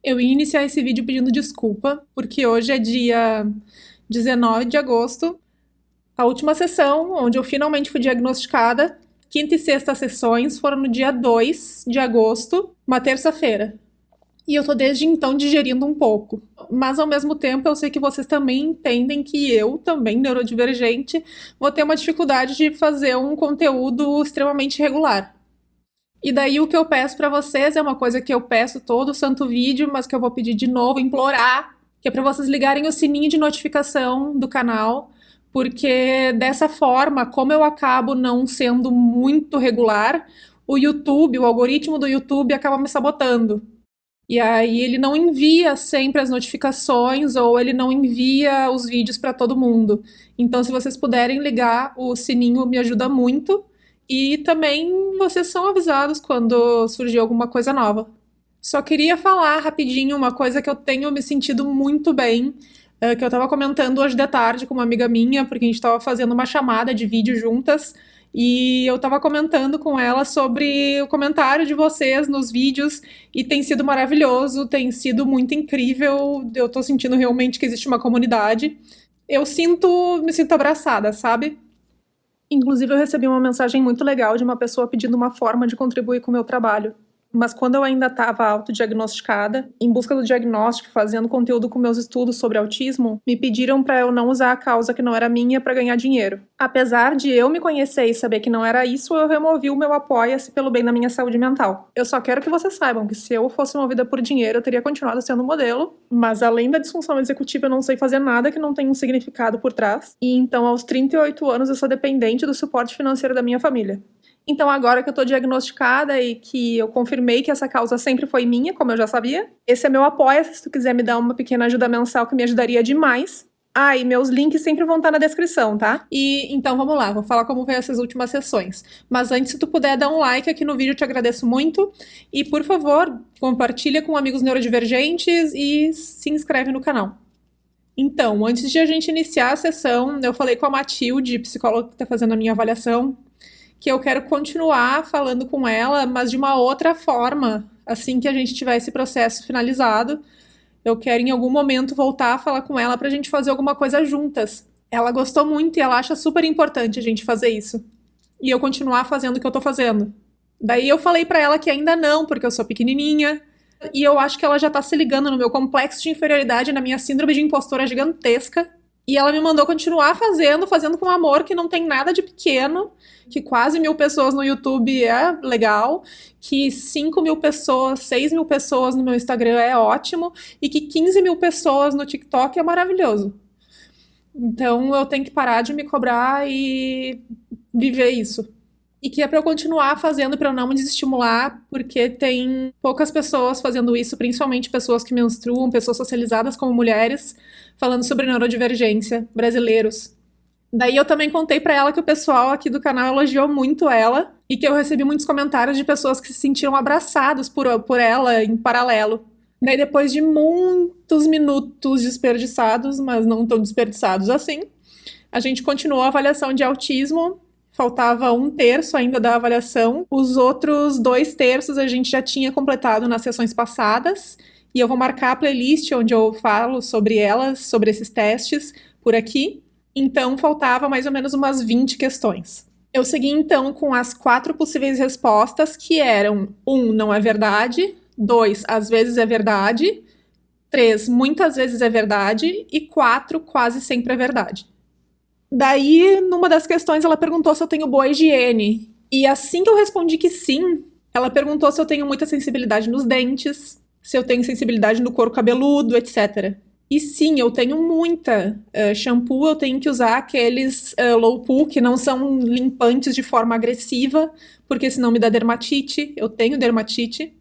Eu ia iniciar esse vídeo pedindo desculpa, porque hoje é dia 19 de agosto, a última sessão, onde eu finalmente fui diagnosticada. Quinta e sexta sessões foram no dia 2 de agosto, uma terça-feira. E eu tô desde então digerindo um pouco. Mas ao mesmo tempo eu sei que vocês também entendem que eu, também neurodivergente, vou ter uma dificuldade de fazer um conteúdo extremamente regular. E daí o que eu peço pra vocês é uma coisa que eu peço todo santo vídeo, mas que eu vou pedir de novo, implorar, que é pra vocês ligarem o sininho de notificação do canal, porque dessa forma, como eu acabo não sendo muito regular, o YouTube, o algoritmo do YouTube acaba me sabotando. E aí ele não envia sempre as notificações ou ele não envia os vídeos para todo mundo. Então, se vocês puderem ligar o sininho, me ajuda muito. E também vocês são avisados quando surgir alguma coisa nova. Só queria falar rapidinho uma coisa que eu tenho me sentido muito bem, que eu estava comentando hoje de tarde com uma amiga minha, porque a gente estava fazendo uma chamada de vídeo juntas, e eu estava comentando com ela sobre o comentário de vocês nos vídeos, e tem sido maravilhoso, tem sido muito incrível, eu estou sentindo realmente que existe uma comunidade. Me sinto abraçada, sabe? Inclusive, eu recebi uma mensagem muito legal de uma pessoa pedindo uma forma de contribuir com o meu trabalho. Mas quando eu ainda estava autodiagnosticada, em busca do diagnóstico, fazendo conteúdo com meus estudos sobre autismo, me pediram para eu não usar a causa que não era minha para ganhar dinheiro. Apesar de eu me conhecer e saber que não era isso, eu removi o meu apoia-se pelo bem da minha saúde mental. Eu só quero que vocês saibam que se eu fosse movida por dinheiro, eu teria continuado sendo modelo, mas além da disfunção executiva, eu não sei fazer nada que não tenha um significado por trás, e então aos 38 anos eu sou dependente do suporte financeiro da minha família. Então, agora que eu tô diagnosticada e que eu confirmei que essa causa sempre foi minha, como eu já sabia, esse é meu apoio, se tu quiser me dar uma pequena ajuda mensal que me ajudaria demais. Ah, e meus links sempre vão estar na descrição, tá? E então vamos lá, vou falar como foi essas últimas sessões. Mas antes, se tu puder dar um like aqui no vídeo, eu te agradeço muito. E por favor, compartilha com amigos neurodivergentes e se inscreve no canal. Então, antes de a gente iniciar a sessão, eu falei com a Matilde, psicóloga que está fazendo a minha avaliação, que eu quero continuar falando com ela, mas de uma outra forma, assim que a gente tiver esse processo finalizado. Eu quero em algum momento voltar a falar com ela pra gente fazer alguma coisa juntas. Ela gostou muito e ela acha super importante a gente fazer isso. E eu continuar fazendo o que eu tô fazendo. Daí eu falei pra ela que ainda não, porque eu sou pequenininha. E eu acho que ela já tá se ligando no meu complexo de inferioridade, na minha síndrome de impostora gigantesca. E ela me mandou continuar fazendo com amor, que não tem nada de pequeno, que quase 1.000 pessoas no YouTube é legal, que 5.000 pessoas, 6.000 pessoas no meu Instagram é ótimo, e que 15.000 pessoas no TikTok é maravilhoso. Então eu tenho que parar de me cobrar e viver isso. E que é para eu continuar fazendo para eu não me desestimular, porque tem poucas pessoas fazendo isso, principalmente pessoas que menstruam, pessoas socializadas como mulheres, falando sobre neurodivergência, brasileiros. Daí eu também contei para ela que o pessoal aqui do canal elogiou muito ela e que eu recebi muitos comentários de pessoas que se sentiram abraçados por ela em paralelo. Daí depois de muitos minutos desperdiçados, mas não tão desperdiçados assim, a gente continuou a avaliação de autismo. Faltava 1/3 ainda da avaliação. Os outros 2/3 a gente já tinha completado nas sessões passadas. E eu vou marcar a playlist onde eu falo sobre elas, sobre esses testes, por aqui. Então faltava mais ou menos umas 20 questões. Eu segui então com as 4 possíveis respostas, que eram: 1, não é verdade; 2, às vezes é verdade; 3, muitas vezes é verdade; e 4, quase sempre é verdade. Daí, numa das questões, ela perguntou se eu tenho boa higiene. E assim que eu respondi que sim, ela perguntou se eu tenho muita sensibilidade nos dentes, se eu tenho sensibilidade no couro cabeludo, etc. E sim, eu tenho muita. Shampoo, eu tenho que usar aqueles low poo, que não são limpantes de forma agressiva, porque senão me dá dermatite. Eu tenho dermatite.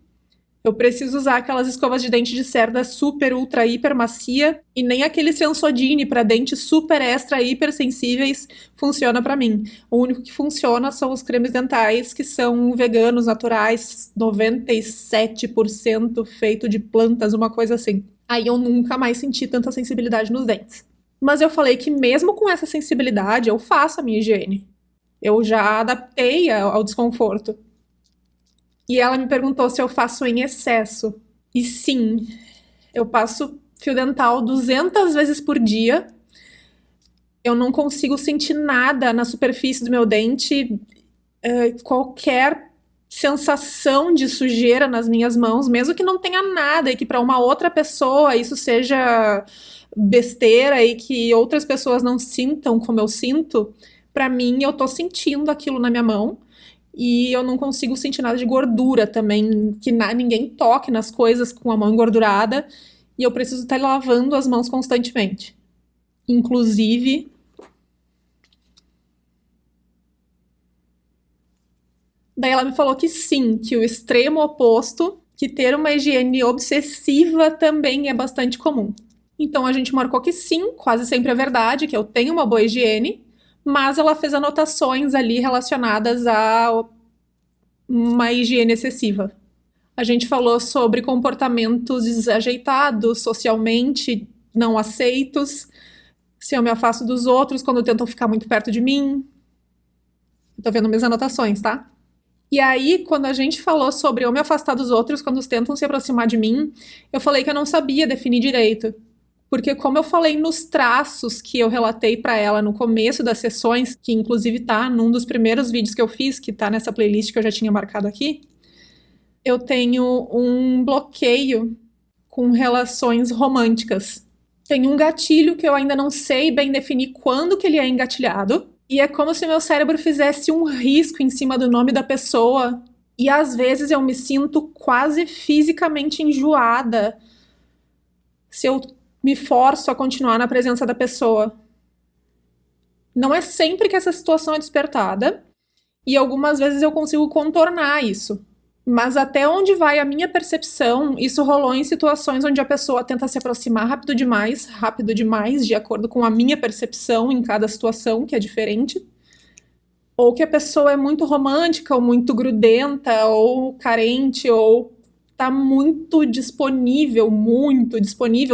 Eu preciso usar aquelas escovas de dente de cerda super, ultra, hiper macia, e nem aquele Sensodyne para dentes super, extra, hiper sensíveis funciona para mim. O único que funciona são os cremes dentais, que são veganos, naturais, 97% feito de plantas, uma coisa assim. Aí eu nunca mais senti tanta sensibilidade nos dentes. Mas eu falei que mesmo com essa sensibilidade, eu faço a minha higiene. Eu já adaptei ao desconforto. E ela me perguntou se eu faço em excesso. E sim, Eu passo fio dental 200 vezes por dia. Eu não consigo sentir nada na superfície do meu dente, qualquer sensação de sujeira nas minhas mãos, mesmo que não tenha nada e que para uma outra pessoa isso seja besteira e que outras pessoas não sintam como eu sinto, para mim eu tô sentindo aquilo na minha mão. E eu não consigo sentir nada de gordura também, que ninguém toque nas coisas com a mão engordurada. E eu preciso estar lavando as mãos constantemente. Inclusive. Daí ela me falou que sim, que o extremo oposto, que ter uma higiene obsessiva também é bastante comum. Então a gente marcou que sim, quase sempre é verdade, que eu tenho uma boa higiene, mas ela fez anotações ali relacionadas a uma higiene excessiva. A gente falou sobre comportamentos desajeitados, socialmente não aceitos, se eu me afasto dos outros quando tentam ficar muito perto de mim. Tô vendo minhas anotações, tá? E aí, quando a gente falou sobre eu me afastar dos outros quando tentam se aproximar de mim, eu falei que eu não sabia definir direito. Porque como eu falei nos traços que eu relatei para ela no começo das sessões, que inclusive tá num dos primeiros vídeos que eu fiz, que tá nessa playlist que eu já tinha marcado aqui, eu tenho um bloqueio com relações românticas. Tem um gatilho que eu ainda não sei bem definir quando que ele é engatilhado, e é como se meu cérebro fizesse um risco em cima do nome da pessoa, e às vezes eu me sinto quase fisicamente enjoada se eu me forço a continuar na presença da pessoa. Não é sempre que essa situação é despertada, e algumas vezes eu consigo contornar isso. Mas até onde vai a minha percepção, isso rolou em situações onde a pessoa tenta se aproximar rápido demais, de acordo com a minha percepção em cada situação, que é diferente. Ou que a pessoa é muito romântica, ou muito grudenta, ou carente, ou tá muito disponível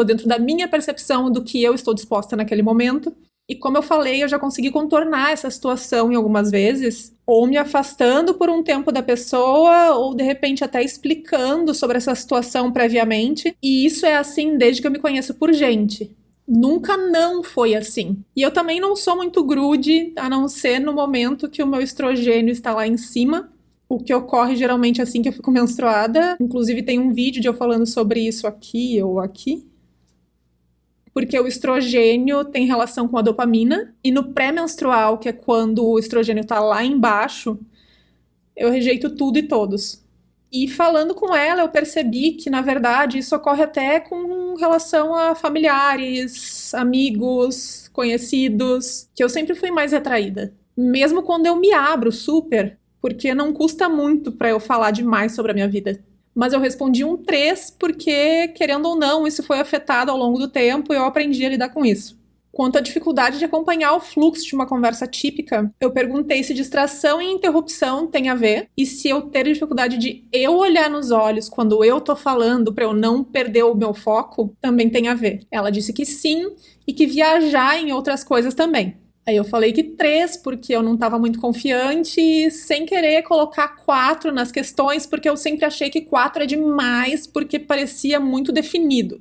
dentro da minha percepção do que eu estou disposta naquele momento. E como eu falei, eu já consegui contornar essa situação em algumas vezes, ou me afastando por um tempo da pessoa, ou de repente até explicando sobre essa situação previamente. E isso é assim desde que eu me conheço por gente. Nunca não foi assim. E eu também não sou muito grude, a não ser no momento que o meu estrogênio está lá em cima. O que ocorre geralmente assim que eu fico menstruada. Inclusive tem um vídeo de eu falando sobre isso aqui ou aqui. Porque o estrogênio tem relação com a dopamina, e no pré-menstrual, que é quando o estrogênio tá lá embaixo, eu rejeito tudo e todos. E falando com ela, eu percebi que, na verdade, isso ocorre até com relação a familiares, amigos, conhecidos, que eu sempre fui mais retraída. Mesmo quando eu me abro super, porque não custa muito pra eu falar demais sobre a minha vida. Mas eu respondi um 3 porque, querendo ou não, isso foi afetado ao longo do tempo e eu aprendi a lidar com isso. Quanto à dificuldade de acompanhar o fluxo de uma conversa típica, eu perguntei se distração e interrupção tem a ver e se eu ter dificuldade de eu olhar nos olhos quando eu tô falando para eu não perder o meu foco também tem a ver. Ela disse que sim e que viajar em outras coisas também. Aí eu falei que 3, porque eu não estava muito confiante, sem querer colocar 4 nas questões, porque eu sempre achei que 4 é demais, porque parecia muito definido.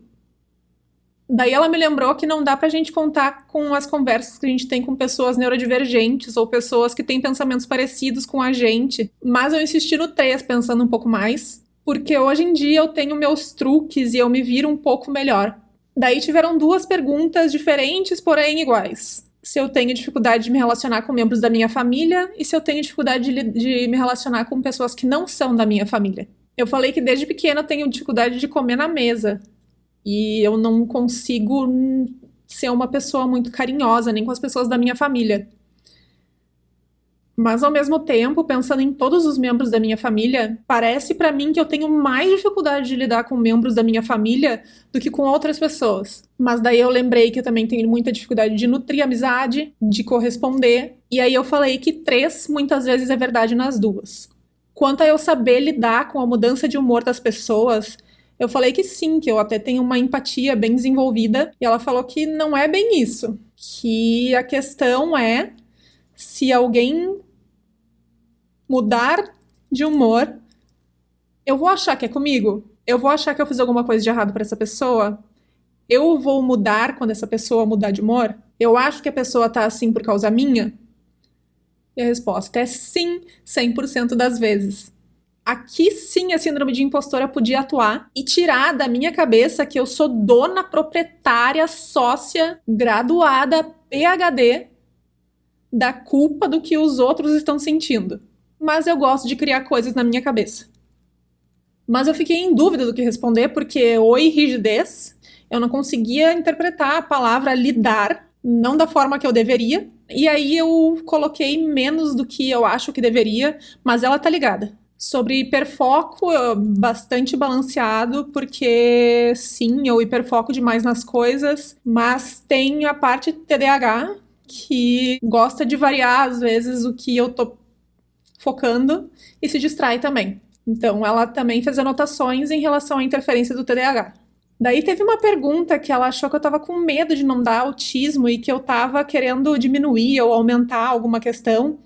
Daí ela me lembrou que não dá pra gente contar com as conversas que a gente tem com pessoas neurodivergentes ou pessoas que têm pensamentos parecidos com a gente, mas eu insisti no 3, pensando um pouco mais, porque hoje em dia eu tenho meus truques e eu me viro um pouco melhor. Daí tiveram 2 perguntas diferentes, porém iguais. Se eu tenho dificuldade de me relacionar com membros da minha família e se eu tenho dificuldade de me relacionar com pessoas que não são da minha família. Eu falei que desde pequena eu tenho dificuldade de comer na mesa e eu não consigo ser uma pessoa muito carinhosa, nem com as pessoas da minha família. Mas ao mesmo tempo, pensando em todos os membros da minha família, parece pra mim que eu tenho mais dificuldade de lidar com membros da minha família do que com outras pessoas. Mas daí eu lembrei que eu também tenho muita dificuldade de nutrir amizade, de corresponder, e aí eu falei que 3 muitas vezes é verdade nas 2. Quanto a eu saber lidar com a mudança de humor das pessoas, eu falei que sim, que eu até tenho uma empatia bem desenvolvida, e ela falou que não é bem isso, que a questão é se alguém mudar de humor, eu vou achar que é comigo. Eu vou achar que eu fiz alguma coisa de errado pra essa pessoa? Eu vou mudar quando essa pessoa mudar de humor? Eu acho que a pessoa tá assim por causa minha? E a resposta é sim, 100% das vezes. Aqui sim a síndrome de impostora podia atuar e tirar da minha cabeça que eu sou dona, proprietária, sócia, graduada, PhD da culpa do que os outros estão sentindo. Mas eu gosto de criar coisas na minha cabeça. Mas eu fiquei em dúvida do que responder porque oi rigidez, eu não conseguia interpretar a palavra lidar, não da forma que eu deveria. E aí eu coloquei menos do que eu acho que deveria, mas ela tá ligada. Sobre hiperfoco, bastante balanceado, porque sim, eu hiperfoco demais nas coisas, mas tem a parte TDAH que gosta de variar às vezes o que eu tô focando e se distrai também. Então, ela também fez anotações em relação à interferência do TDAH. Daí teve uma pergunta que ela achou que eu tava com medo de não dar autismo e que eu tava querendo diminuir ou aumentar alguma questão.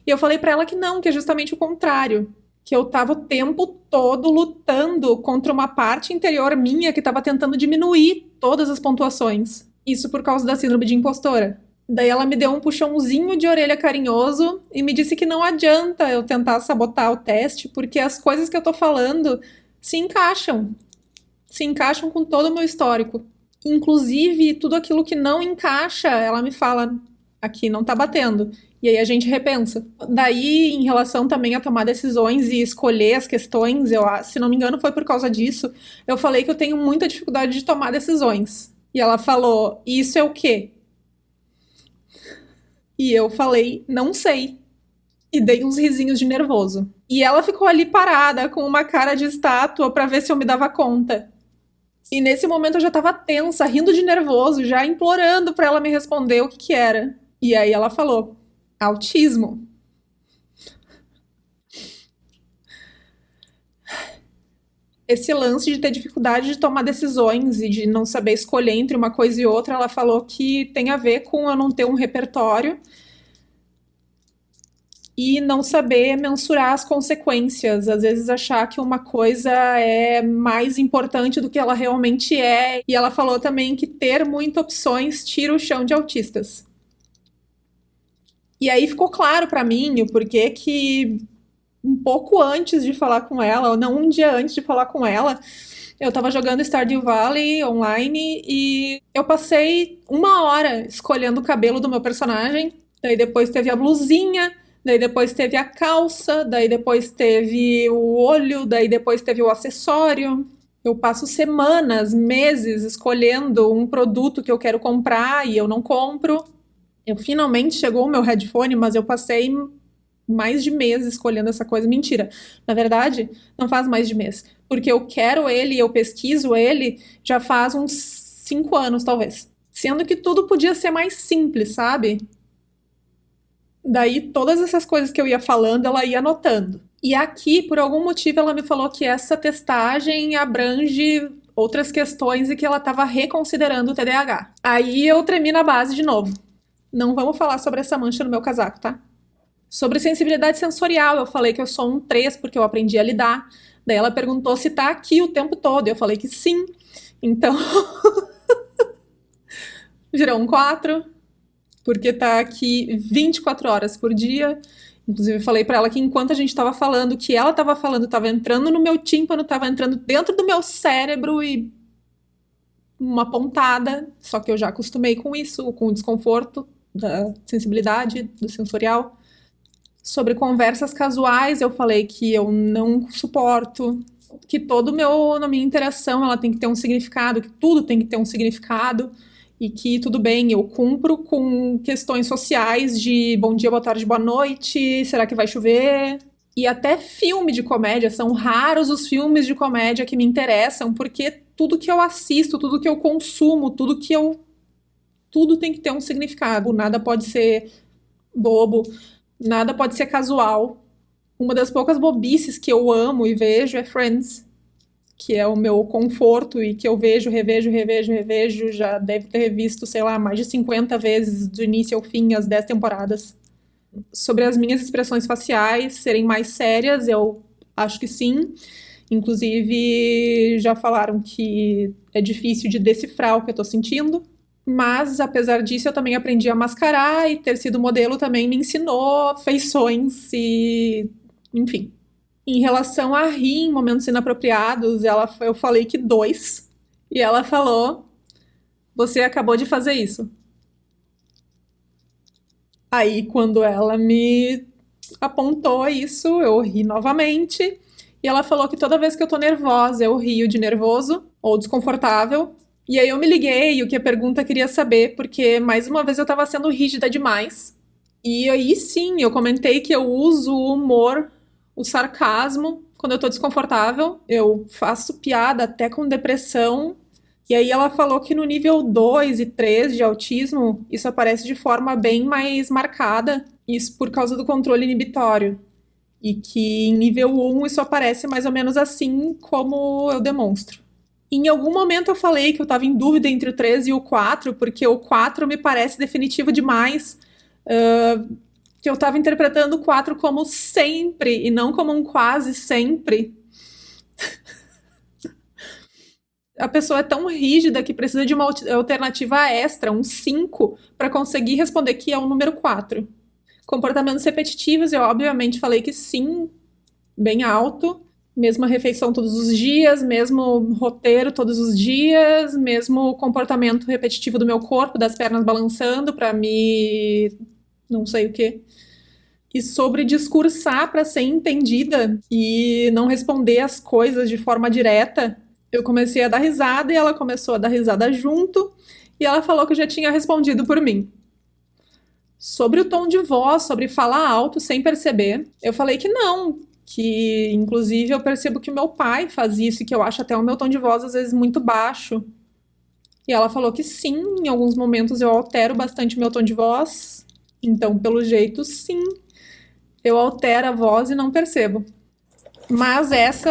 E eu falei pra ela que não, que é justamente o contrário. Que eu tava o tempo todo lutando contra uma parte interior minha que tava tentando diminuir todas as pontuações. Isso por causa da síndrome de impostora. Daí ela me deu um puxãozinho de orelha carinhoso e me disse que não adianta eu tentar sabotar o teste, porque as coisas que eu tô falando se encaixam. Se encaixam com todo o meu histórico. Inclusive, tudo aquilo que não encaixa, ela me fala, aqui não tá batendo. E aí a gente repensa. Daí, em relação também a tomar decisões e escolher as questões, se não me engano, foi por causa disso, eu falei que eu tenho muita dificuldade de tomar decisões. E ela falou, isso é o quê? E eu falei, não sei. E dei uns risinhos de nervoso. E ela ficou ali parada, com uma cara de estátua, pra ver se eu me dava conta. E nesse momento eu já tava tensa, rindo de nervoso, já implorando pra ela me responder o que que era. E aí ela falou, autismo. Esse lance de ter dificuldade de tomar decisões e de não saber escolher entre uma coisa e outra, ela falou que tem a ver com eu não ter um repertório e não saber mensurar as consequências, às vezes achar que uma coisa é mais importante do que ela realmente é. E ela falou também que ter muitas opções tira o chão de autistas. E aí ficou claro pra mim o porquê que um pouco antes de falar com ela, ou não um dia antes de falar com ela, eu tava jogando Stardew Valley online e eu passei 1 hora escolhendo o cabelo do meu personagem. Daí depois teve a blusinha, daí depois teve a calça, daí depois teve o olho, daí depois teve o acessório. Eu passo semanas, meses escolhendo um produto que eu quero comprar e eu não compro. Eu finalmente chegou o meu headphone, mas eu passei mais de mês escolhendo essa coisa. Mentira. Na verdade, não faz mais de mês. Porque eu quero ele e eu pesquiso ele já faz uns 5 anos, talvez. Sendo que tudo podia ser mais simples, sabe? Daí, todas essas coisas que eu ia falando, ela ia anotando. E aqui, por algum motivo, ela me falou que essa testagem abrange outras questões e que ela estava reconsiderando o TDAH. Aí eu tremi na base de novo. Não vamos falar sobre essa mancha no meu casaco, tá? Sobre sensibilidade sensorial, eu falei que eu sou um 3 porque eu aprendi a lidar. Daí ela perguntou se tá aqui o tempo todo. Eu falei que sim. Então, virou um 4, porque tá aqui 24 horas por dia. Inclusive, eu falei pra ela que enquanto a gente tava falando, o que ela tava falando tava entrando no meu tímpano, tava entrando dentro do meu cérebro e uma pontada. Só que eu já acostumei com isso, com o desconforto da sensibilidade, do sensorial. Sobre conversas casuais, eu falei que eu não suporto, que na minha interação ela tem que ter um significado, que tudo tem que ter um significado e que tudo bem, eu cumpro com questões sociais de bom dia, boa tarde, boa noite, será que vai chover? E até filme de comédia, são raros os filmes de comédia que me interessam, porque tudo que eu assisto, tudo que eu consumo, tudo tem que ter um significado, nada pode ser bobo. Nada pode ser casual. Uma das poucas bobices que eu amo e vejo é Friends, que é o meu conforto e que eu vejo, revejo, revejo, revejo. Já deve ter visto, sei lá, mais de 50 vezes, do início ao fim, as 10 temporadas. Sobre as minhas expressões faciais serem mais sérias, eu acho que sim. Inclusive, já falaram que é difícil de decifrar o que eu tô sentindo. Mas, apesar disso, eu também aprendi a mascarar e ter sido modelo também me ensinou feições e... enfim. Em relação a rir em momentos inapropriados, eu falei que 2. E ela falou, você acabou de fazer isso. Aí, quando ela me apontou isso, eu ri novamente. E ela falou que toda vez que eu tô nervosa, eu rio de nervoso ou desconfortável. E aí eu me liguei o que a pergunta queria saber, porque mais uma vez eu tava sendo rígida demais. E aí sim, eu comentei que eu uso o humor, o sarcasmo, quando eu tô desconfortável. Eu faço piada até com depressão. E aí ela falou que no nível 2 e 3 de autismo, isso aparece de forma bem mais marcada, isso por causa do controle inibitório. E que em nível 1 isso aparece mais ou menos assim como eu demonstro. Em algum momento eu falei que eu estava em dúvida entre o 3 e o 4, porque o 4 me parece definitivo demais, que eu estava interpretando o 4 como sempre e não como um quase sempre. A pessoa é tão rígida que precisa de uma alternativa extra, um 5, para conseguir responder que é o número 4. Comportamentos repetitivos, eu obviamente falei que sim, bem alto. Mesma refeição todos os dias, mesmo roteiro todos os dias, mesmo comportamento repetitivo do meu corpo, das pernas balançando para me... não sei o quê. E sobre discursar para ser entendida e não responder as coisas de forma direta, eu comecei a dar risada e ela começou a dar risada junto e ela falou que já tinha respondido por mim. Sobre o tom de voz, sobre falar alto sem perceber, eu falei que não, que inclusive eu percebo que o meu pai faz isso e que eu acho até o meu tom de voz às vezes muito baixo. E ela falou que sim, em alguns momentos eu altero bastante meu tom de voz, então pelo jeito sim, eu altero a voz e não percebo. Mas essa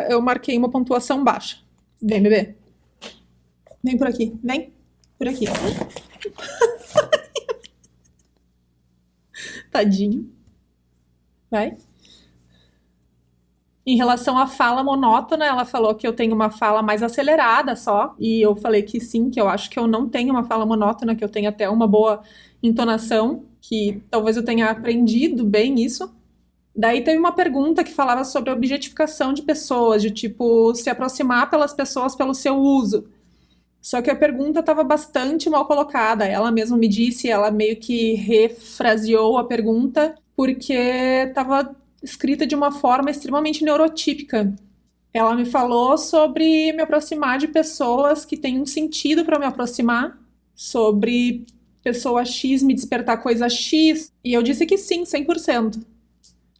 eu marquei uma pontuação baixa. Vem, bebê. Vem por aqui, vem. Por aqui. Tadinho. Vai. Em relação à fala monótona, ela falou que eu tenho uma fala mais acelerada só, e eu falei que sim, que eu acho que eu não tenho uma fala monótona, que eu tenho até uma boa entonação, que talvez eu tenha aprendido bem isso. Daí teve uma pergunta que falava sobre a objetificação de pessoas, de tipo, se aproximar pelas pessoas pelo seu uso. Só que a pergunta estava bastante mal colocada. Ela mesma me disse, ela meio que refraseou a pergunta, porque estava escrita de uma forma extremamente neurotípica. Ela me falou sobre me aproximar de pessoas que têm um sentido para me aproximar, sobre pessoa X me despertar coisa X, e eu disse que sim, 100%.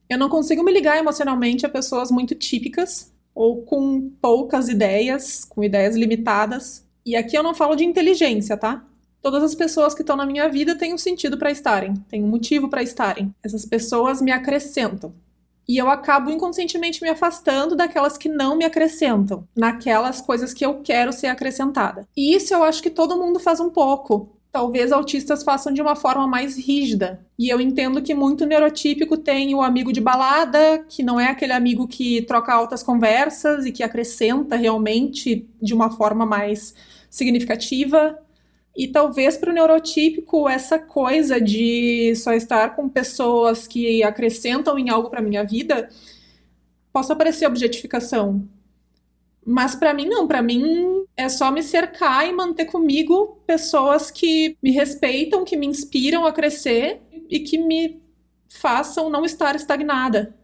Eu não consigo me ligar emocionalmente a pessoas muito típicas ou com poucas ideias, com ideias limitadas. E aqui eu não falo de inteligência, tá? Todas as pessoas que estão na minha vida têm um sentido para estarem, têm um motivo para estarem. Essas pessoas me acrescentam. E eu acabo inconscientemente me afastando daquelas que não me acrescentam, naquelas coisas que eu quero ser acrescentada. E isso eu acho que todo mundo faz um pouco. Talvez autistas façam de uma forma mais rígida. E eu entendo que muito neurotípico tem o amigo de balada, que não é aquele amigo que troca altas conversas e que acrescenta realmente de uma forma mais significativa. E talvez para o neurotípico essa coisa de só estar com pessoas que acrescentam em algo para minha vida possa parecer objetificação. Mas para mim não, para mim é só me cercar e manter comigo pessoas que me respeitam, que me inspiram a crescer e que me façam não estar estagnada.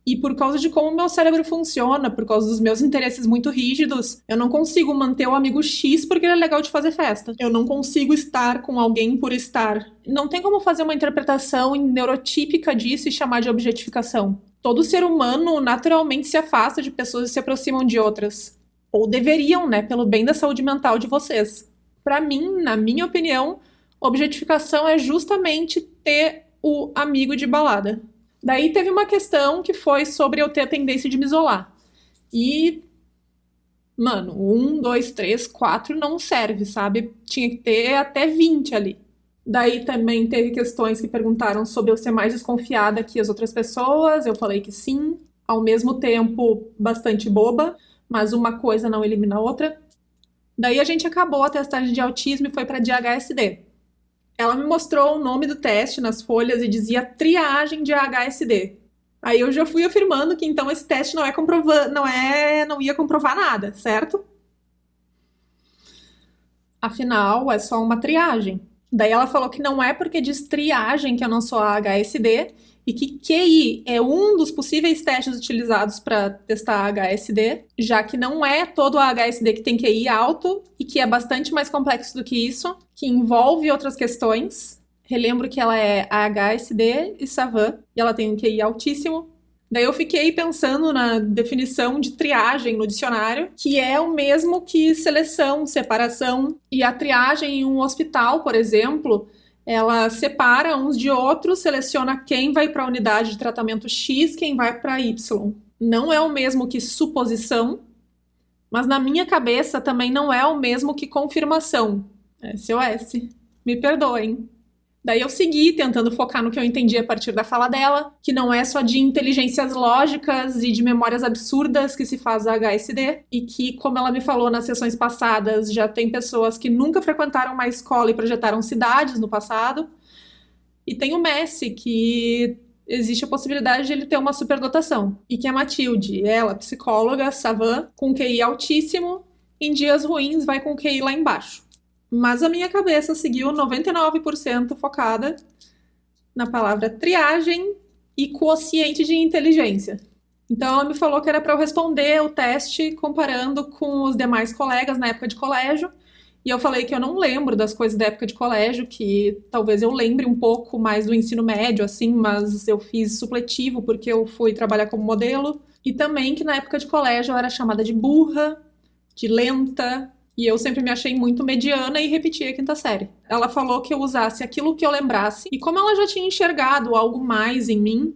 E por causa de como o meu cérebro funciona, por causa dos meus interesses muito rígidos, eu não consigo manter o amigo X porque ele é legal de fazer festa. Eu não consigo estar com alguém por estar. Não tem como fazer uma interpretação neurotípica disso e chamar de objetificação. Todo ser humano naturalmente se afasta de pessoas e se aproximam de outras. Ou deveriam, né? Pelo bem da saúde mental de vocês. Pra mim, na minha opinião, objetificação é justamente ter o amigo de balada. Daí teve uma questão que foi sobre eu ter a tendência de me isolar. E, mano, 1, 2, 3, 4 não serve, sabe? Tinha que ter até 20 ali. Daí também teve questões que perguntaram sobre eu ser mais desconfiada que as outras pessoas. Eu falei que sim. ao mesmo tempo bastante boba, mas uma coisa não elimina a outra. Daí a gente acabou a testagem de autismo e foi para DHSD. Ela me mostrou o nome do teste nas folhas e dizia triagem de AHSD. Aí eu já fui afirmando que então esse teste não ia comprovar nada, certo? Afinal, é só uma triagem. Daí ela falou que não é porque diz triagem que eu não sou AHSD e que QI é um dos possíveis testes utilizados para testar AHSD, já que não é todo AHSD que tem QI alto e que é bastante mais complexo do que isso, que envolve outras questões. Relembro que ela é AHSD e Savant e ela tem um QI altíssimo. Daí eu fiquei pensando na definição de triagem no dicionário, que é o mesmo que seleção, separação. E a triagem em um hospital, por exemplo, ela separa uns de outros, seleciona quem vai para a unidade de tratamento X, quem vai para Y. Não é o mesmo que suposição, mas na minha cabeça também não é o mesmo que confirmação. SOS. Me perdoem. Daí eu segui tentando focar no que eu entendi a partir da fala dela, que não é só de inteligências lógicas e de memórias absurdas que se faz a HSD, e que, como ela me falou nas sessões passadas, já tem pessoas que nunca frequentaram uma escola e projetaram cidades no passado. E tem o Messi, que existe a possibilidade de ele ter uma superdotação. E que a Matilde, ela, psicóloga, savant, com QI altíssimo, em dias ruins vai com QI lá embaixo. Mas a minha cabeça seguiu 99% focada na palavra triagem e quociente de inteligência. Então ela me falou que era para eu responder o teste comparando com os demais colegas na época de colégio. E eu falei que eu não lembro das coisas da época de colégio, que talvez eu lembre um pouco mais do ensino médio, assim, mas eu fiz supletivo porque eu fui trabalhar como modelo. E também que na época de colégio eu era chamada de burra, de lenta, e eu sempre me achei muito mediana e repetia a quinta série. Ela falou que eu usasse aquilo que eu lembrasse, e como ela já tinha enxergado algo mais em mim,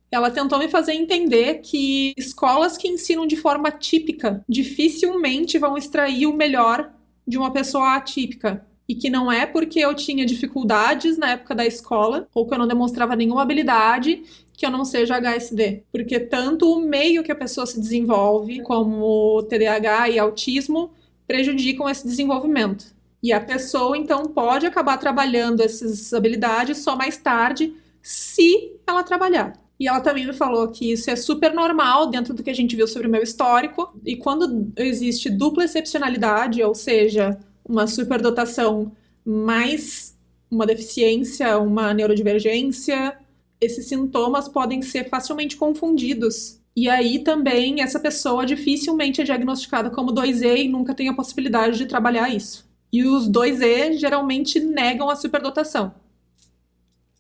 ela tentou me fazer entender que escolas que ensinam de forma típica dificilmente vão extrair o melhor de uma pessoa atípica. E que não é porque eu tinha dificuldades na época da escola, ou que eu não demonstrava nenhuma habilidade, que eu não seja HSD. Porque tanto o meio que a pessoa se desenvolve, como TDAH e autismo, prejudicam esse desenvolvimento. E a pessoa, então, pode acabar trabalhando essas habilidades só mais tarde, se ela trabalhar. E ela também me falou que isso é super normal dentro do que a gente viu sobre o meu histórico. E quando existe dupla excepcionalidade, ou seja, uma superdotação mais uma deficiência, uma neurodivergência, esses sintomas podem ser facilmente confundidos. E aí também essa pessoa dificilmente é diagnosticada como 2E e nunca tem a possibilidade de trabalhar isso. E os 2E geralmente negam a superdotação,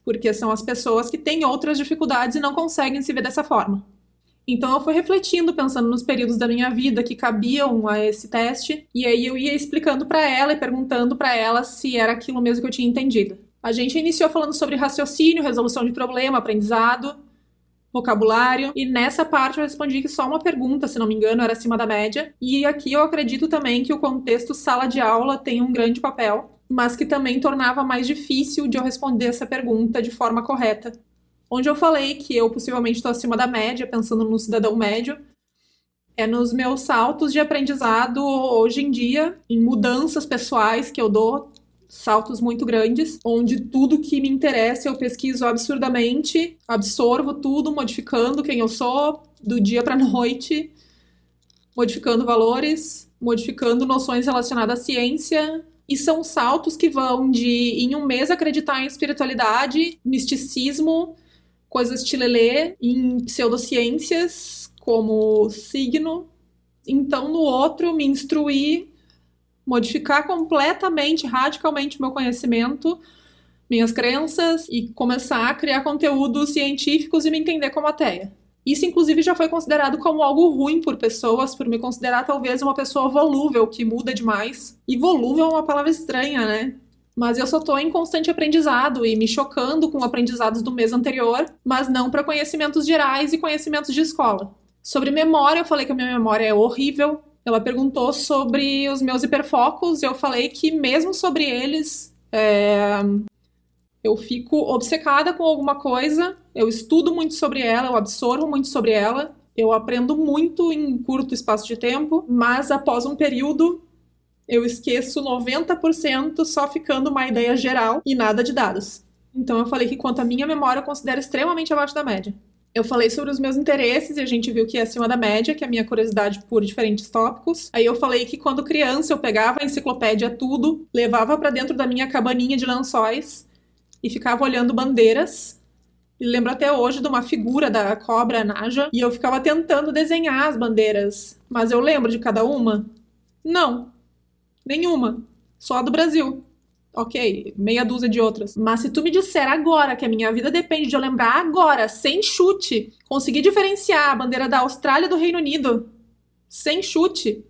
porque são as pessoas que têm outras dificuldades e não conseguem se ver dessa forma. Então eu fui refletindo, pensando nos períodos da minha vida que cabiam a esse teste, e aí eu ia explicando para ela e perguntando para ela se era aquilo mesmo que eu tinha entendido. A gente iniciou falando sobre raciocínio, resolução de problema, aprendizado, vocabulário, e nessa parte eu respondi que só uma pergunta, se não me engano, era acima da média. E aqui eu acredito também que o contexto sala de aula tem um grande papel, mas que também tornava mais difícil de eu responder essa pergunta de forma correta. Onde eu falei que eu possivelmente estou acima da média, pensando no cidadão médio, é nos meus saltos de aprendizado hoje em dia, em mudanças pessoais que eu dou, saltos muito grandes, onde tudo que me interessa eu pesquiso absurdamente, absorvo tudo, modificando quem eu sou, do dia para a noite, modificando valores, modificando noções relacionadas à ciência. E são saltos que vão de, em um mês, acreditar em espiritualidade, misticismo, coisas tilelê, em pseudociências, como signo. Então, no outro, me instruir, modificar completamente, radicalmente meu conhecimento, minhas crenças e começar a criar conteúdos científicos e me entender como ateia. Isso, inclusive, já foi considerado como algo ruim por pessoas, por me considerar talvez uma pessoa volúvel, que muda demais. E volúvel é uma palavra estranha, né? Mas eu só tô em constante aprendizado e me chocando com aprendizados do mês anterior, mas não para conhecimentos gerais e conhecimentos de escola. Sobre memória, eu falei que a minha memória é horrível. Ela perguntou sobre os meus hiperfocos e eu falei que mesmo sobre eles, eu fico obcecada com alguma coisa eu estudo muito sobre ela, eu absorvo muito sobre ela, eu aprendo muito em curto espaço de tempo, mas após um período eu esqueço 90% só ficando uma ideia geral e nada de dados. Então eu falei que quanto à minha memória eu considero extremamente abaixo da média. Eu falei sobre os meus interesses e a gente viu que é acima da média, que é a minha curiosidade por diferentes tópicos. Aí eu falei que quando criança eu pegava a enciclopédia tudo, levava para dentro da minha cabaninha de lençóis e ficava olhando bandeiras. E lembro até hoje de uma figura da cobra Naja e eu ficava tentando desenhar as bandeiras. Mas eu lembro de cada uma? Não, nenhuma. Só a do Brasil. Ok, meia dúzia de outras. Mas se tu me disser agora que a minha vida depende de eu lembrar agora, sem chute, conseguir diferenciar a bandeira da Austrália e do Reino Unido, sem chute,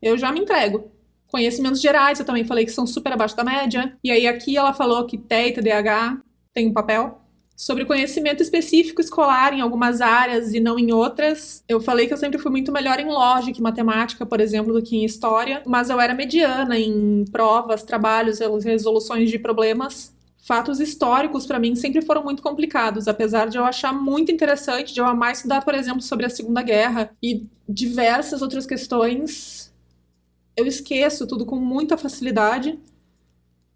eu já me entrego. Conhecimentos gerais, eu também falei que são super abaixo da média. E aí aqui ela falou que TEA e TDAH tem um papel. Sobre conhecimento específico escolar em algumas áreas e não em outras, eu falei que eu sempre fui muito melhor em lógica e matemática, por exemplo, do que em história, mas eu era mediana em provas, trabalhos, resoluções de problemas. Fatos históricos, para mim, sempre foram muito complicados, apesar de eu achar muito interessante, de eu amar estudar, por exemplo, sobre a Segunda Guerra e diversas outras questões, eu esqueço tudo com muita facilidade.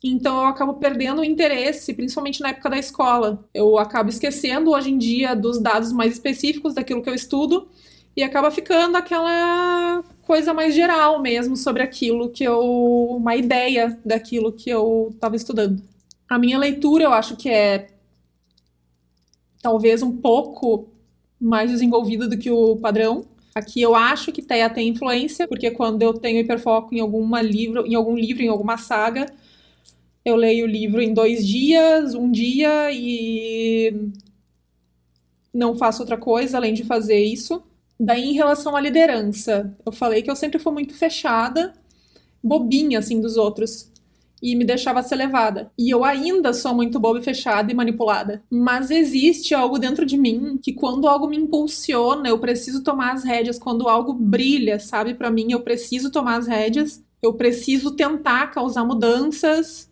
Então eu acabo perdendo o interesse, principalmente na época da escola. Eu acabo esquecendo hoje em dia dos dados mais específicos daquilo que eu estudo e acaba ficando aquela coisa mais geral mesmo sobre aquilo que uma ideia daquilo que eu estava estudando. A minha leitura eu acho que é talvez um pouco mais desenvolvida do que o padrão. Aqui eu acho que TEA tem influência, porque quando eu tenho hiperfoco em algum livro, em alguma saga, eu leio o livro em 2 dias, um dia e não faço outra coisa além de fazer isso. Daí, em relação à liderança, eu falei que eu sempre fui muito fechada, bobinha, assim, dos outros. E me deixava ser levada. E eu ainda sou muito boba e fechada e manipulada. Mas existe algo dentro de mim que quando algo me impulsiona, eu preciso tomar as rédeas. Quando algo brilha, sabe, pra mim, eu preciso tomar as rédeas. Eu preciso tentar causar mudanças,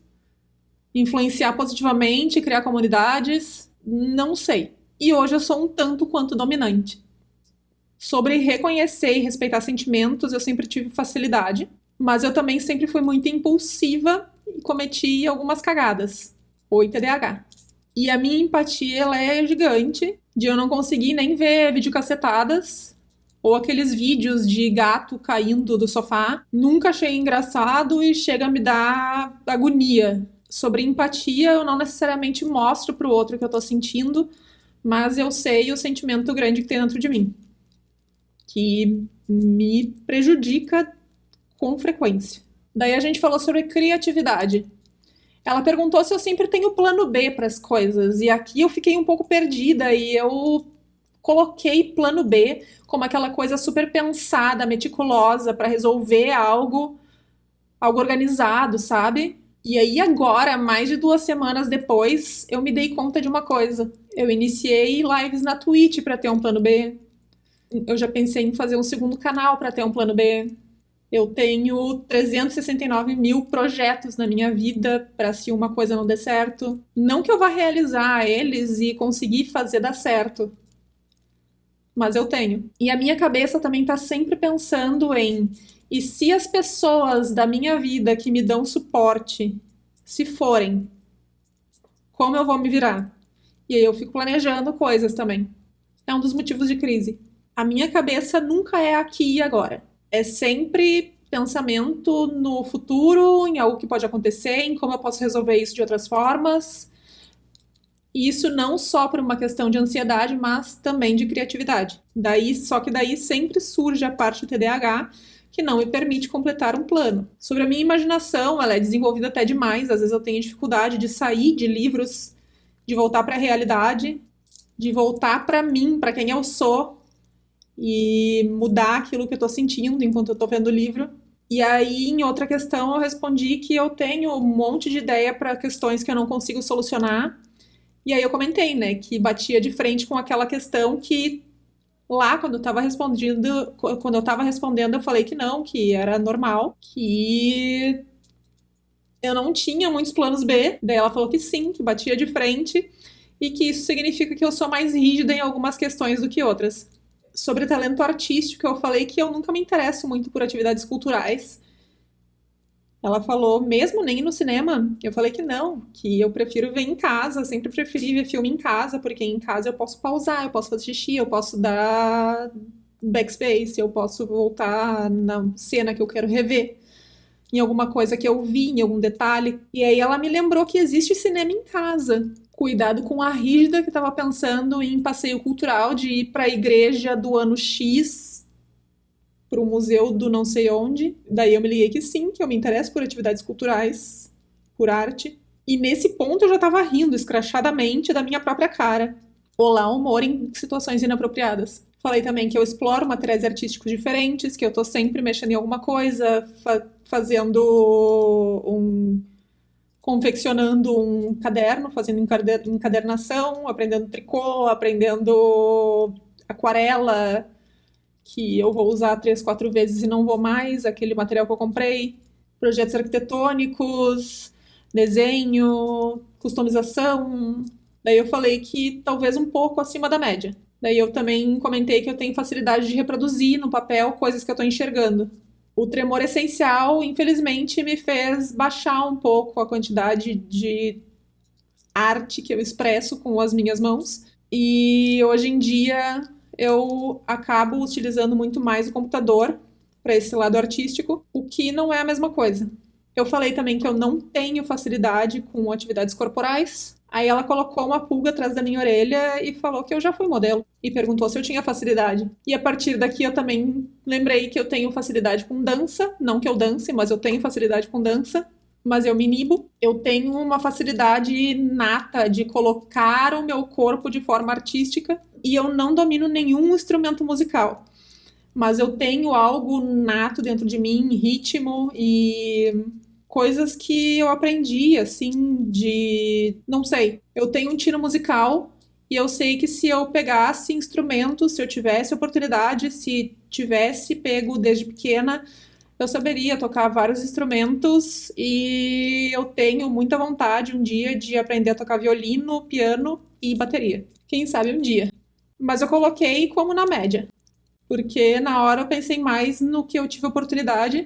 influenciar positivamente, criar comunidades, não sei. E hoje eu sou um tanto quanto dominante. Sobre reconhecer e respeitar sentimentos, eu sempre tive facilidade, mas eu também sempre fui muito impulsiva e cometi algumas cagadas. Oi, TDAH. E a minha empatia, ela é gigante, de eu não conseguir nem ver videocassetadas ou aqueles vídeos de gato caindo do sofá. Nunca achei engraçado e chega a me dar agonia. Sobre empatia, eu não necessariamente mostro pro outro o que eu tô sentindo, mas eu sei o sentimento grande que tem dentro de mim, que me prejudica com frequência. Daí a gente falou sobre criatividade. Ela perguntou se eu sempre tenho plano B para as coisas, e aqui eu fiquei um pouco perdida e eu coloquei plano B como aquela coisa super pensada, meticulosa para resolver algo organizado, sabe? E aí agora, mais de 2 semanas depois, eu me dei conta de uma coisa. Eu iniciei lives na Twitch para ter um plano B. Eu já pensei em fazer um segundo canal para ter um plano B. Eu tenho 369 mil projetos na minha vida para se uma coisa não der certo. Não que eu vá realizar eles e conseguir fazer dar certo, mas eu tenho. E a minha cabeça também tá sempre pensando em: e se as pessoas da minha vida que me dão suporte se forem, como eu vou me virar? E aí eu fico planejando coisas também. É um dos motivos de crise. A minha cabeça nunca é aqui e agora. É sempre pensamento no futuro, em algo que pode acontecer, em como eu posso resolver isso de outras formas. E isso não só por uma questão de ansiedade, mas também de criatividade. Só que daí sempre surge a parte do TDAH, que não me permite completar um plano. Sobre a minha imaginação, ela é desenvolvida até demais. Às vezes eu tenho dificuldade de sair de livros, de voltar para a realidade, de voltar para mim, para quem eu sou, e mudar aquilo que eu estou sentindo enquanto eu estou vendo o livro. E aí, em outra questão, eu respondi que eu tenho um monte de ideia para questões que eu não consigo solucionar. E aí eu comentei, né, que batia de frente com aquela questão que lá, quando eu tava respondendo, eu falei que não, que era normal, que eu não tinha muitos planos B. Daí ela falou que sim, que batia de frente e que isso significa que eu sou mais rígida em algumas questões do que outras. Sobre talento artístico, eu falei que eu nunca me interesso muito por atividades culturais. Ela falou, mesmo nem no cinema? Eu falei que não, que eu prefiro ver em casa, sempre preferi ver filme em casa, porque em casa eu posso pausar, eu posso fazer xixi, eu posso dar backspace, eu posso voltar na cena que eu quero rever, em alguma coisa que eu vi, em algum detalhe. E aí ela me lembrou que existe cinema em casa. Cuidado com a rígida que estava pensando em passeio cultural, de ir para a igreja do ano X, para o museu do não sei onde. Daí eu me liguei que sim, que eu me interesso por atividades culturais, por arte. E nesse ponto eu já estava rindo escrachadamente da minha própria cara. Olá, humor em situações inapropriadas. Falei também que eu exploro materiais artísticos diferentes, que eu tô sempre mexendo em alguma coisa, confeccionando um caderno, fazendo encadernação, aprendendo tricô, aprendendo aquarela, que eu vou usar 3, 4 vezes e não vou mais, aquele material que eu comprei, projetos arquitetônicos, desenho, customização. Daí eu falei que talvez um pouco acima da média. Daí eu também comentei que eu tenho facilidade de reproduzir no papel coisas que eu estou enxergando. O tremor essencial, infelizmente, me fez baixar um pouco a quantidade de arte que eu expresso com as minhas mãos. E hoje em dia eu acabo utilizando muito mais o computador para esse lado artístico, o que não é a mesma coisa. Eu falei também que eu não tenho facilidade com atividades corporais. Aí ela colocou uma pulga atrás da minha orelha e falou que eu já fui modelo. E perguntou se eu tinha facilidade. E a partir daqui eu também lembrei que eu tenho facilidade com dança. Não que eu dance, mas eu tenho facilidade com dança. Mas eu me inibo. Eu tenho uma facilidade inata de colocar o meu corpo de forma artística. E eu não domino nenhum instrumento musical. Mas eu tenho algo nato dentro de mim, ritmo e coisas que eu aprendi, assim, não sei. Eu tenho um tino musical e eu sei que se eu pegasse instrumentos, se eu tivesse oportunidade, se tivesse pego desde pequena, eu saberia tocar vários instrumentos e eu tenho muita vontade um dia de aprender a tocar violino, piano e bateria. Quem sabe um dia. Mas eu coloquei como na média. Porque na hora eu pensei mais no que eu tive oportunidade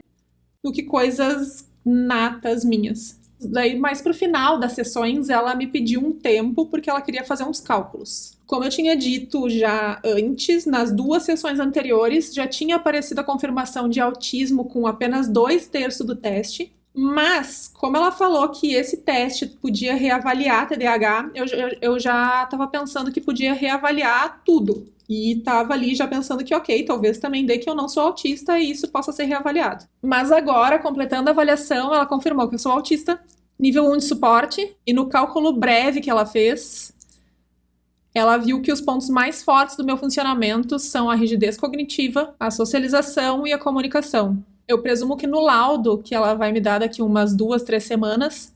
do que coisas natas minhas. Daí, mais pro final das sessões, ela me pediu um tempo porque ela queria fazer uns cálculos. Como eu tinha dito já antes, nas 2 sessões anteriores, já tinha aparecido a confirmação de autismo com apenas 2/3 do teste. Mas, como ela falou que esse teste podia reavaliar TDAH, eu já estava pensando que podia reavaliar tudo. E tava ali já pensando que, ok, talvez também dê que eu não sou autista e isso possa ser reavaliado. Mas agora, completando a avaliação, ela confirmou que eu sou autista, nível 1 de suporte, e no cálculo breve que ela fez, ela viu que os pontos mais fortes do meu funcionamento são a rigidez cognitiva, a socialização e a comunicação. Eu presumo que no laudo, que ela vai me dar daqui umas 2, 3 semanas,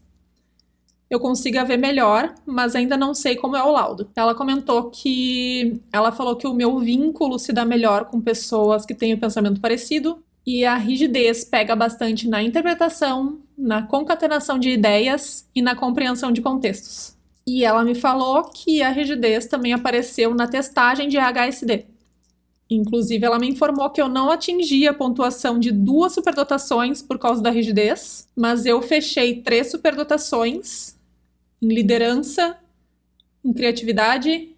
eu consiga ver melhor, mas ainda não sei como é o laudo. Ela comentou que... Ela falou que o meu vínculo se dá melhor com pessoas que têm o pensamento parecido, e a rigidez pega bastante na interpretação, na concatenação de ideias e na compreensão de contextos. E ela me falou que a rigidez também apareceu na testagem de HSD. Inclusive, ela me informou que eu não atingi a pontuação de 2 superdotações por causa da rigidez, mas eu fechei 3 superdotações em liderança, em criatividade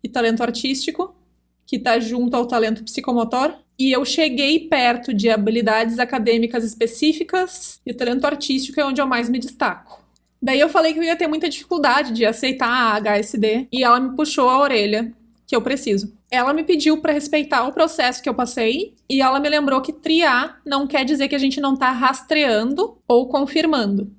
e talento artístico, que está junto ao talento psicomotor. E eu cheguei perto de habilidades acadêmicas específicas e o talento artístico é onde eu mais me destaco. Daí eu falei que eu ia ter muita dificuldade de aceitar a HSD e ela me puxou a orelha, que eu preciso. Ela me pediu para respeitar o processo que eu passei e ela me lembrou que triar não quer dizer que a gente não está rastreando ou confirmando.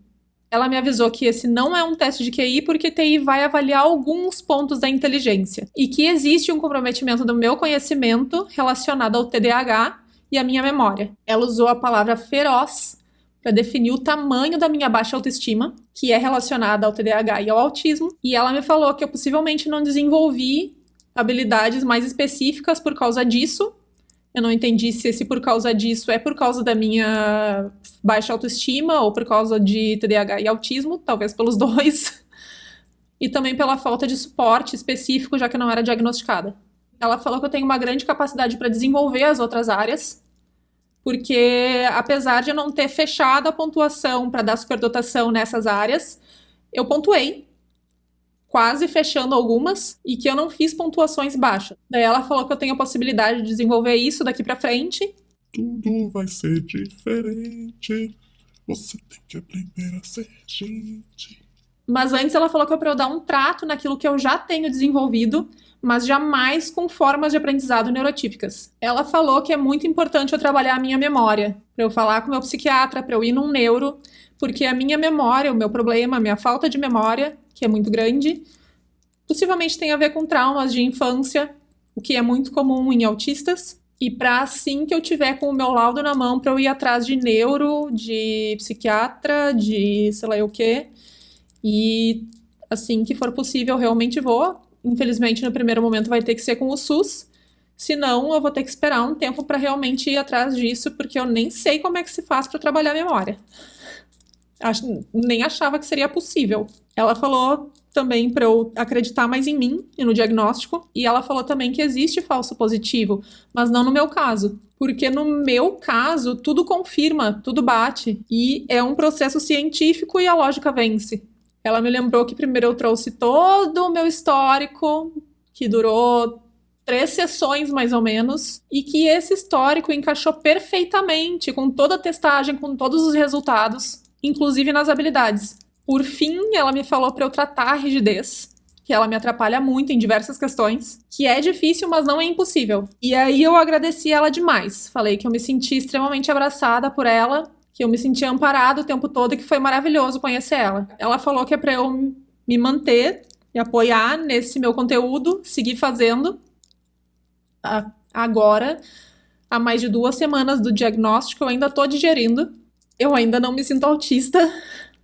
Ela me avisou que esse não é um teste de QI porque TI vai avaliar alguns pontos da inteligência e que existe um comprometimento do meu conhecimento relacionado ao TDAH e à minha memória. Ela usou a palavra feroz para definir o tamanho da minha baixa autoestima, que é relacionada ao TDAH e ao autismo, e ela me falou que eu possivelmente não desenvolvi habilidades mais específicas por causa disso. Eu não entendi se esse por causa disso é por causa da minha baixa autoestima ou por causa de TDAH e autismo, talvez pelos dois. e também pela falta de suporte específico, já que eu não era diagnosticada. Ela falou que eu tenho uma grande capacidade para desenvolver as outras áreas, porque apesar de eu não ter fechado a pontuação para dar superdotação nessas áreas, eu pontuei, quase fechando algumas, e que eu não fiz pontuações baixas. Daí ela falou que eu tenho a possibilidade de desenvolver isso daqui para frente. Tudo vai ser diferente. Você tem que aprender a ser gente. Mas antes ela falou que é para eu dar um trato naquilo que eu já tenho desenvolvido, mas jamais com formas de aprendizado neurotípicas. Ela falou que é muito importante eu trabalhar a minha memória, para eu falar com o meu psiquiatra, para eu ir num neuro, porque a minha memória, o meu problema, a minha falta de memória, que é muito grande, possivelmente tem a ver com traumas de infância, o que é muito comum em autistas. E para assim que eu tiver com o meu laudo na mão, para eu ir atrás de neuro, de psiquiatra, de sei lá o quê. E assim que for possível, realmente vou. Infelizmente, no primeiro momento vai ter que ser com o SUS. Senão, eu vou ter que esperar um tempo para realmente ir atrás disso, porque eu nem sei como é que se faz para trabalhar a memória. Nem achava que seria possível. Ela falou também para eu acreditar mais em mim e no diagnóstico. E ela falou também que existe falso positivo, mas não no meu caso. Porque no meu caso, tudo confirma, tudo bate. E é um processo científico e a lógica vence. Ela me lembrou que primeiro eu trouxe todo o meu histórico, que durou 3 sessões mais ou menos, e que esse histórico encaixou perfeitamente com toda a testagem, com todos os resultados, inclusive nas habilidades. Por fim, ela me falou para eu tratar a rigidez, que ela me atrapalha muito em diversas questões, que é difícil, mas não é impossível. E aí eu agradeci ela demais. Falei que eu me senti extremamente abraçada por ela, que eu me senti amparada o tempo todo e que foi maravilhoso conhecer ela. Ela falou que é para eu me manter e apoiar nesse meu conteúdo, seguir fazendo. Agora, há mais de 2 semanas do diagnóstico, eu ainda tô digerindo. Eu ainda não me sinto autista,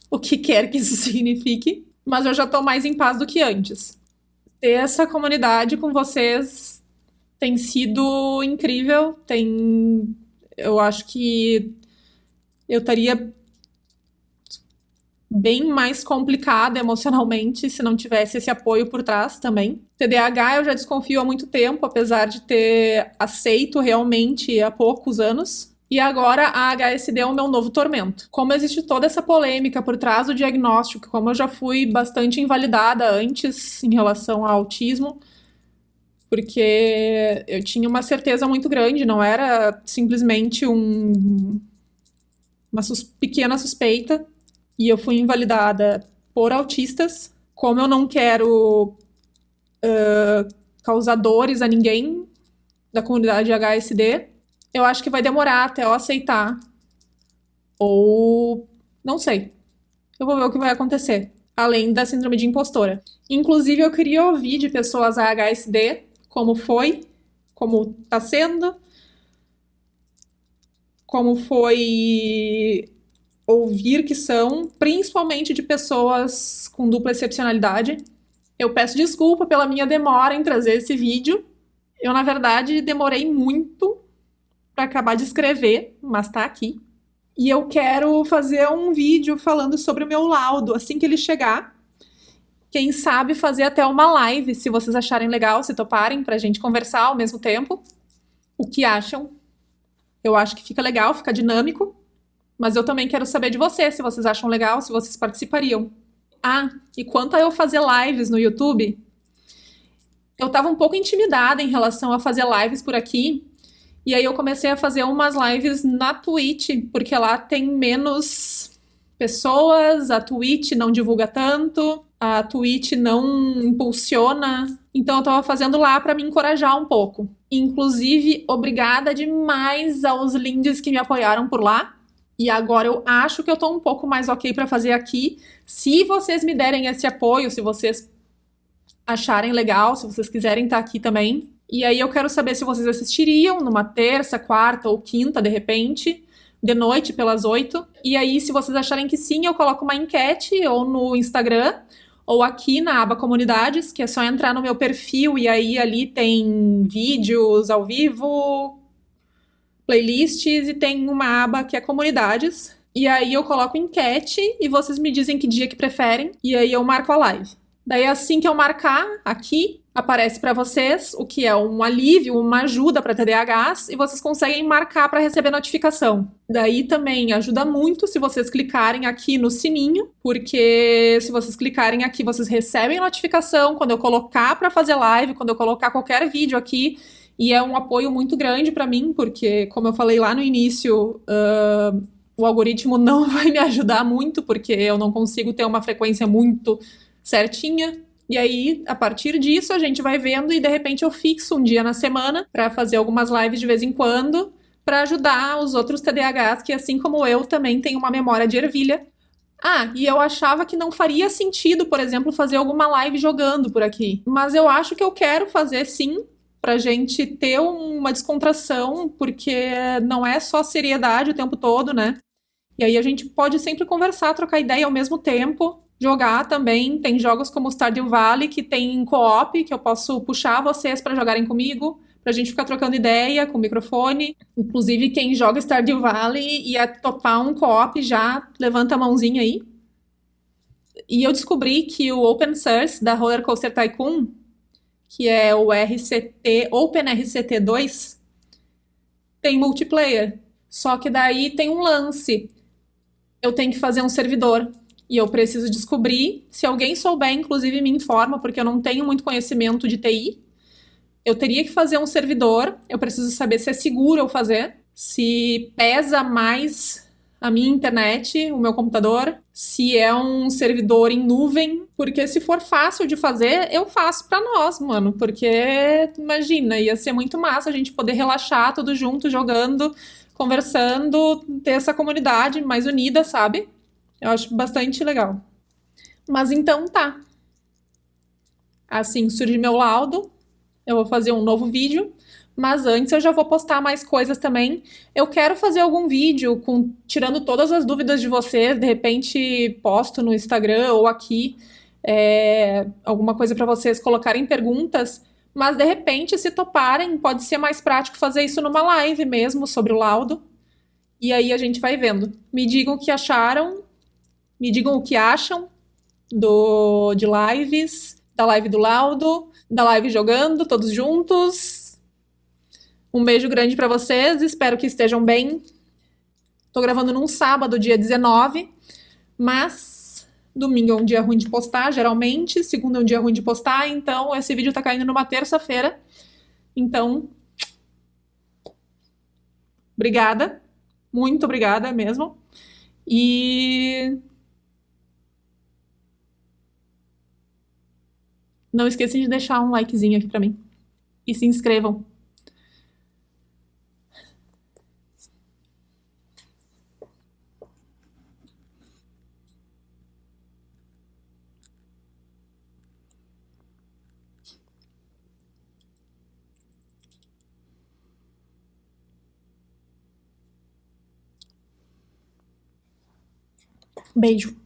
o que quer que isso signifique, mas eu já tô mais em paz do que antes. Ter essa comunidade com vocês tem sido incrível, eu acho que eu estaria bem mais complicada emocionalmente se não tivesse esse apoio por trás também. TDAH eu já desconfio há muito tempo, apesar de ter aceito realmente há poucos anos. E agora a HSD é o meu novo tormento. Como existe toda essa polêmica por trás do diagnóstico, como eu já fui bastante invalidada antes em relação ao autismo, porque eu tinha uma certeza muito grande, não era simplesmente uma pequena suspeita, e eu fui invalidada por autistas. Como eu não quero causar dores a ninguém da comunidade HSD, eu acho que vai demorar até eu aceitar. Ou não sei. Eu vou ver o que vai acontecer. Além da síndrome de impostora. Inclusive, eu queria ouvir de pessoas HSD como foi, como tá sendo, como foi ouvir que são, principalmente de pessoas com dupla excepcionalidade. Eu peço desculpa pela minha demora em trazer esse vídeo. Eu, na verdade, demorei muito para acabar de escrever, mas tá aqui. E eu quero fazer um vídeo falando sobre o meu laudo assim que ele chegar. Quem sabe fazer até uma live, se vocês acharem legal, se toparem, pra gente conversar ao mesmo tempo. O que acham? Eu acho que fica legal, fica dinâmico. Mas eu também quero saber de vocês, se vocês acham legal, se vocês participariam. E quanto a eu fazer lives no YouTube, eu tava um pouco intimidada em relação a fazer lives por aqui. E aí eu comecei a fazer umas lives na Twitch, porque lá tem menos pessoas, a Twitch não divulga tanto, a Twitch não impulsiona. Então eu tava fazendo lá pra me encorajar um pouco. Inclusive, obrigada demais aos lindes que me apoiaram por lá. E agora eu acho que eu tô um pouco mais ok pra fazer aqui. Se vocês me derem esse apoio, se vocês acharem legal, se vocês quiserem estar aqui também. E aí eu quero saber se vocês assistiriam numa terça, quarta ou quinta, de repente, de noite, pelas 8. E aí, se vocês acharem que sim, eu coloco uma enquete ou no Instagram, ou aqui na aba Comunidades, que é só entrar no meu perfil e aí ali tem vídeos ao vivo, playlists e tem uma aba que é Comunidades. E aí eu coloco enquete e vocês me dizem que dia que preferem e aí eu marco a live. Daí, assim que eu marcar aqui, aparece para vocês o que é um alívio, uma ajuda para TDAHs, e vocês conseguem marcar para receber notificação. Daí também ajuda muito se vocês clicarem aqui no sininho, porque se vocês clicarem aqui, vocês recebem notificação quando eu colocar para fazer live, quando eu colocar qualquer vídeo aqui. E é um apoio muito grande para mim, porque, como eu falei lá no início, o algoritmo não vai me ajudar muito, porque eu não consigo ter uma frequência muito certinha. E aí, a partir disso, a gente vai vendo e de repente eu fixo um dia na semana para fazer algumas lives de vez em quando, para ajudar os outros TDAHs que, assim como eu, também têm uma memória de ervilha. Ah, e eu achava que não faria sentido, por exemplo, fazer alguma live jogando por aqui. Mas eu acho que eu quero fazer sim, pra gente ter uma descontração, porque não é só seriedade o tempo todo, né? E aí a gente pode sempre conversar, trocar ideia ao mesmo tempo, jogar também. Tem jogos como Stardew Valley que tem co-op, que eu posso puxar vocês para jogarem comigo, pra gente ficar trocando ideia com o microfone. Inclusive, quem joga Stardew Valley e topar um co-op já levanta a mãozinha aí. E eu descobri que o Open Source da Roller Coaster Tycoon, que é o RCT, OpenRCT 2, tem multiplayer. Só que daí tem um lance. Eu tenho que fazer um servidor. E eu preciso descobrir. Se alguém souber, inclusive, me informa, porque eu não tenho muito conhecimento de TI. Eu teria que fazer um servidor. Eu preciso saber se é seguro eu fazer. Se pesa mais a minha internet, o meu computador. Se é um servidor em nuvem. Porque se for fácil de fazer, eu faço pra nós, mano. Porque, imagina, ia ser muito massa a gente poder relaxar tudo junto, jogando, conversando, ter essa comunidade mais unida, sabe? Eu acho bastante legal. Mas então tá. Assim surge meu laudo. Eu vou fazer um novo vídeo. Mas antes eu já vou postar mais coisas também. Eu quero fazer algum vídeo tirando todas as dúvidas de vocês. De repente posto no Instagram ou aqui alguma coisa para vocês colocarem perguntas. Mas de repente, se toparem, pode ser mais prático fazer isso numa live mesmo sobre o laudo. E aí a gente vai vendo. Me digam o que acharam. Me digam o que acham de lives, da live do laudo, da live jogando, todos juntos. Um beijo grande pra vocês, espero que estejam bem. Tô gravando num sábado, dia 19, mas domingo é um dia ruim de postar, geralmente. Segunda é um dia ruim de postar, então esse vídeo tá caindo numa terça-feira. Então, obrigada. Muito obrigada mesmo. E não esqueçam de deixar um likezinho aqui pra mim. E se inscrevam. Beijo.